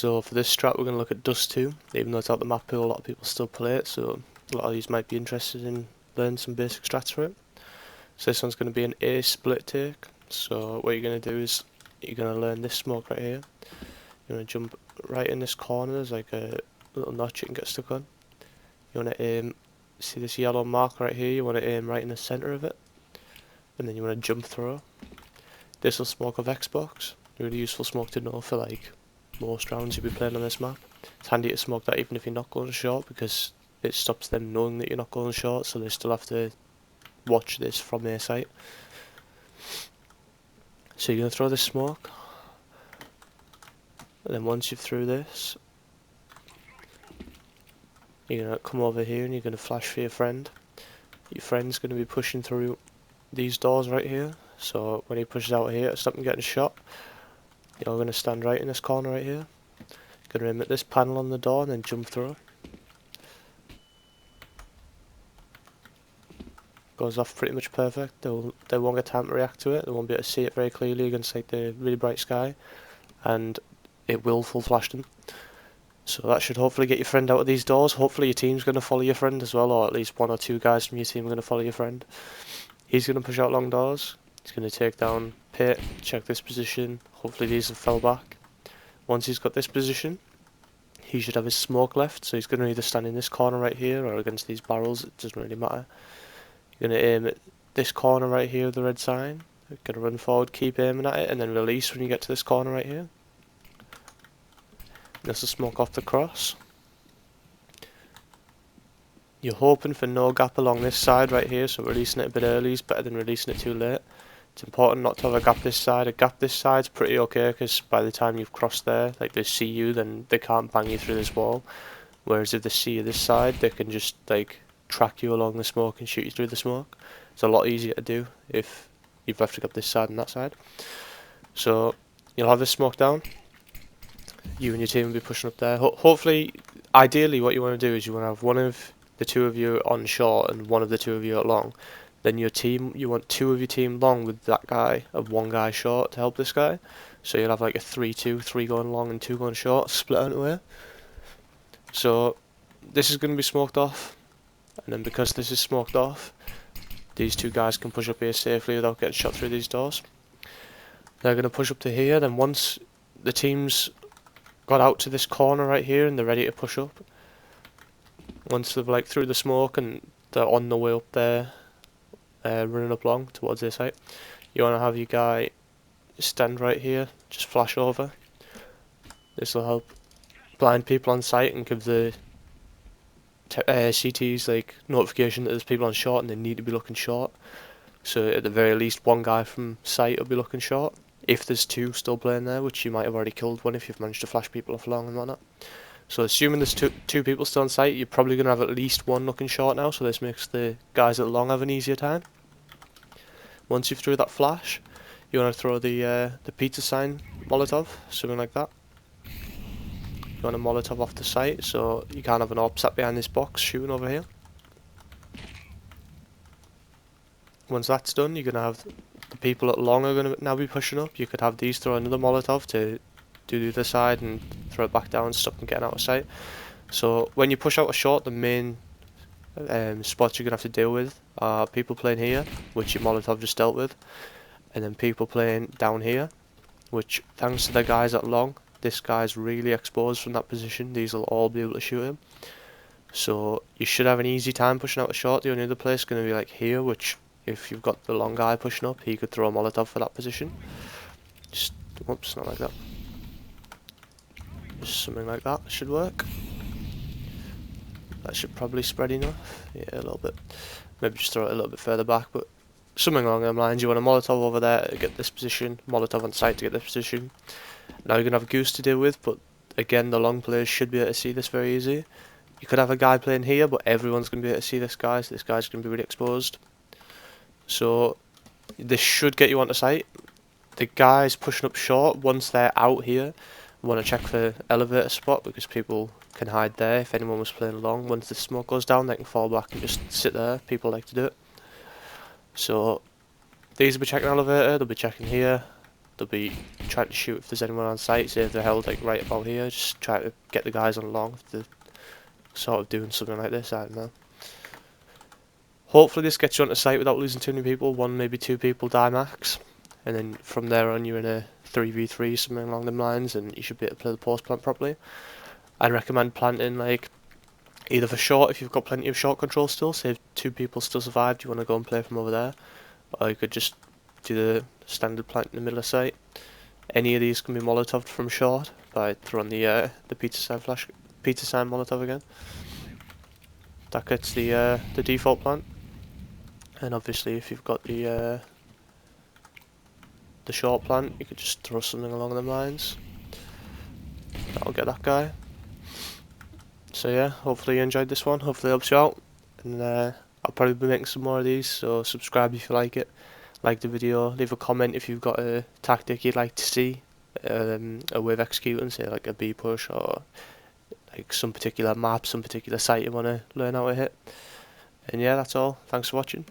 So for this strat we're going to look at Dust2, even though it's out the map pool, a lot of people still play it, so a lot of these might be interested in learning some basic strats for it. So this one's going to be an A split take, so what you're going to do is you're going to learn this smoke right here. You're going to jump right in this corner, there's like a little notch you can get stuck on. You want to aim, see this yellow mark right here, you want to aim right in the centre of it, and then you want to jump throw. This will smoke off Xbox, really useful smoke to know for like most rounds you'll be playing on this map. It's handy to smoke that even if you're not going short, because it stops them knowing that you're not going short, so they still have to watch this from their sight. So you're going to throw this smoke, and then once you've threw this, you're going to come over here and you're going to flash for your friend. Your friend's going to be pushing through these doors right here, so when he pushes out here to stop him getting shot, you're going to stand right in this corner right here. You're going to aim at this panel on the door and then jump through. Goes off pretty much perfect. They won't get time to react to it, they won't be able to see it very clearly against like the really bright sky, and it will full flash them. So that should hopefully get your friend out of these doors. Hopefully your team's going to follow your friend as well, or at least one or two guys from your team are going to follow your friend. He's going to push out long doors, he's going to take down pit, check this position, hopefully these have fell back. Once he's got this position, he should have his smoke left, so he's going to either stand in this corner right here or against these barrels, it doesn't really matter. You're going to aim at this corner right here with the red sign, you're going to run forward, keep aiming at it, and then release when you get to this corner right here. This will smoke off the cross. You're hoping for no gap along this side right here, so releasing it a bit early is better than releasing it too late. It's important not to have a gap this side. A gap this side's pretty okay, because by the time you've crossed there, like they see you, then they can't bang you through this wall. Whereas if they see you this side, they can just like track you along the smoke and shoot you through the smoke. It's a lot easier to do if you've left a gap this side and that side. So you'll have this smoke down. You and your team will be pushing up there. Hopefully, ideally what you want to do is you want to have one of the two of you on short and one of the two of you at long. Then your team, you want two of your team long with that guy and one guy short to help this guy. So you'll have like a 3-2, 3 going long and 2 going short, split out away. So this is going to be smoked off, and then because this is smoked off, these two guys can push up here safely without getting shot through these doors. They're going to push up to here, then once the team's got out to this corner right here and they're ready to push up, once they've like through the smoke and they're on the way up there, running up long towards their site, you want to have your guy stand right here, just flash over. This will help blind people on site and give the CTs like notification that there's people on short and they need to be looking short. So at the very least one guy from site will be looking short. If there's two still playing there, which you might have already killed one if you've managed to flash people off long and whatnot. So assuming there's two people still on site, you're probably going to have at least one looking short now, so this makes the guys at long have an easier time. Once you've threw that flash, you want to throw the pizza sign molotov, something like that. You want a molotov off the site, so you can't have an orb sat behind this box shooting over here. Once that's done, you're going to have the people at long are going to now be pushing up. You could have these throw another molotov to do the other side and throw it back down and stop them getting out of sight. So when you push out a short, the main spots you're going to have to deal with are people playing here, which your molotov just dealt with, and then people playing down here, which thanks to the guys at long, this guy's really exposed from that position. These will all be able to shoot him. So you should have an easy time pushing out a short. The only other place is going to be like here, which if you've got the long guy pushing up, he could throw a molotov for that position. Just, whoops, not like that. Just something like that should work. That should probably spread enough. Yeah, a little bit. Maybe just throw it a little bit further back, but something along them lines. You want a molotov over there to get this position, molotov on site to get this position. Now you're going to have a goose to deal with, but again, the long players should be able to see this very easy. You could have a guy playing here, but everyone's going to be able to see this guy, so this guy's going to be really exposed. So this should get you onto site. The guys pushing up short, once they're out here, want to check for elevator spot, because people can hide there if anyone was playing along. Once the smoke goes down, they can fall back and just sit there. People like to do it. So these will be checking elevator, they'll be checking here, they'll be trying to shoot if there's anyone on site. Say if they're held like right about here, just try to get the guys on along if they're sort of doing something like this. I don't know. Hopefully this gets you onto site without losing too many people. 1, maybe 2 people die max, and then from there on you're in a 3v3, something along them lines, and you should be able to play the post plant properly. I'd recommend planting like either for short if you've got plenty of short control still. Say if 2 people still survived, you want to go and play from over there, or you could just do the standard plant in the middle of site. Any of these can be molotoved from short by throwing the pizza sign molotov again. That gets the default plant. And obviously if you've got the short plant, you could just throw something along them lines. That'll get that guy. So yeah, hopefully you enjoyed this one, hopefully it helps you out. And I'll probably be making some more of these, so subscribe if you like it. Like the video, leave a comment if you've got a tactic you'd like to see a way of executing, say like a B push or like some particular map, some particular site you want to learn how to hit. And yeah, that's all. Thanks for watching.